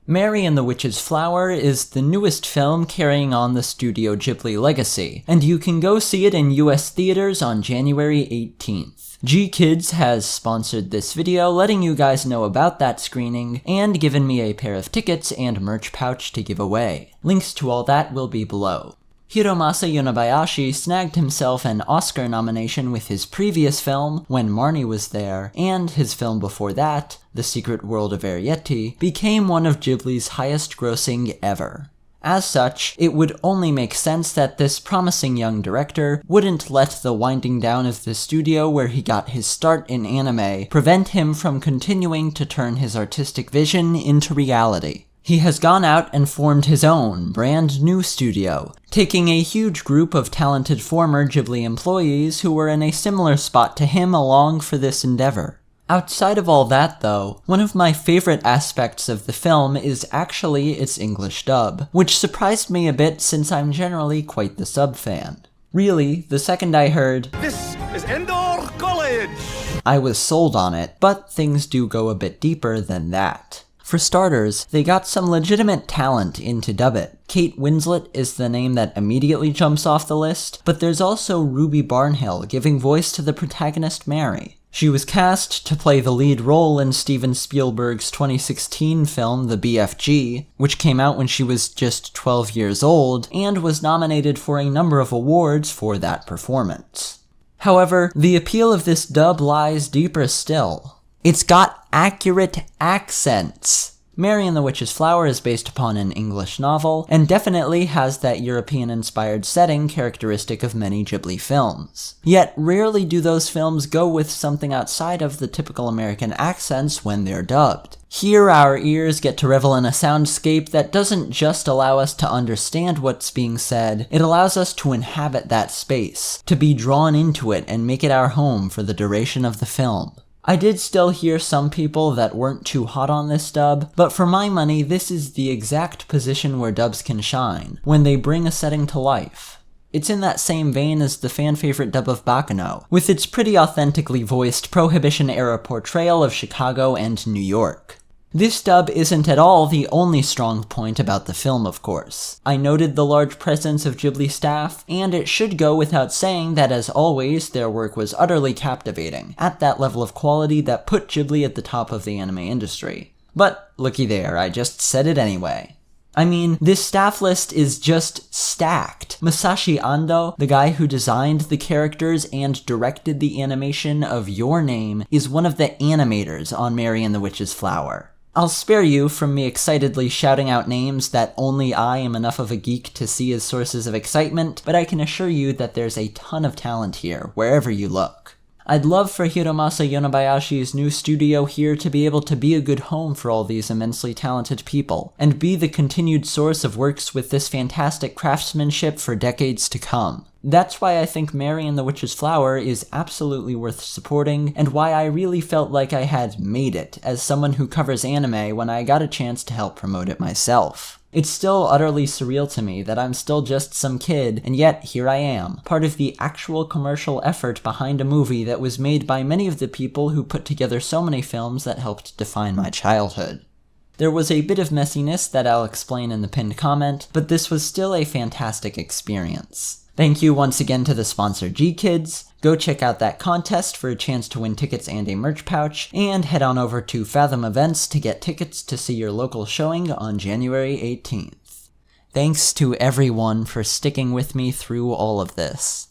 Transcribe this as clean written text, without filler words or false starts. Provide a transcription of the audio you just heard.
Mary and the Witch's Flower is the newest film carrying on the Studio Ghibli legacy, and you can go see it in US theaters on January 18th. G-Kids has sponsored this video, letting you guys know about that screening, and given me a pair of tickets and merch pouch to give away. Links to all that will be below. Hiromasa Yonebayashi snagged himself an Oscar nomination with his previous film, When Marnie Was There, and his film before that, The Secret World of Arrietty, became one of Ghibli's highest grossing ever. As such, it would only make sense that this promising young director wouldn't let the winding down of the studio where he got his start in anime prevent him from continuing to turn his artistic vision into reality. He has gone out and formed his own, brand new studio, taking a huge group of talented former Ghibli employees who were in a similar spot to him along for this endeavor. Outside of all that though, one of my favorite aspects of the film is actually its English dub, which surprised me a bit since I'm generally quite the sub fan. Really, the second I heard, "This is Endor College," I was sold on it, but things do go a bit deeper than that. For starters, they got some legitimate talent in to dub it. Kate Winslet is the name that immediately jumps off the list, but there's also Ruby Barnhill giving voice to the protagonist Mary. She was cast to play the lead role in Steven Spielberg's 2016 film The BFG, which came out when she was just 12 years old, and was nominated for a number of awards for that performance. However, the appeal of this dub lies deeper still. It's got accurate accents. Mary and the Witch's Flower is based upon an English novel, and definitely has that European-inspired setting characteristic of many Ghibli films. Yet rarely do those films go with something outside of the typical American accents when they're dubbed. Here our ears get to revel in a soundscape that doesn't just allow us to understand what's being said, it allows us to inhabit that space, to be drawn into it and make it our home for the duration of the film. I did still hear some people that weren't too hot on this dub, but for my money this is the exact position where dubs can shine, when they bring a setting to life. It's in that same vein as the fan-favorite dub of Baccano, with its pretty authentically voiced Prohibition-era portrayal of Chicago and New York. This dub isn't at all the only strong point about the film, of course. I noted the large presence of Ghibli staff, and it should go without saying that as always, their work was utterly captivating, at that level of quality that put Ghibli at the top of the anime industry. But looky there, I just said it anyway. I mean, this staff list is just stacked. Masashi Ando, the guy who designed the characters and directed the animation of Your Name, is one of the animators on Mary and the Witch's Flower. I'll spare you from me excitedly shouting out names that only I am enough of a geek to see as sources of excitement, but I can assure you that there's a ton of talent here, wherever you look. I'd love for Hiromasa Yonebayashi's new studio here to be able to be a good home for all these immensely talented people, and be the continued source of works with this fantastic craftsmanship for decades to come. That's why I think Mary and the Witch's Flower is absolutely worth supporting, and why I really felt like I had made it as someone who covers anime when I got a chance to help promote it myself. It's still utterly surreal to me that I'm still just some kid, and yet here I am, part of the actual commercial effort behind a movie that was made by many of the people who put together so many films that helped define my childhood. There was a bit of messiness that I'll explain in the pinned comment, but this was still a fantastic experience. Thank you once again to the sponsor G-Kids. Go check out that contest for a chance to win tickets and a merch pouch, and head on over to Fathom Events to get tickets to see your local showing on January 18th. Thanks to everyone for sticking with me through all of this.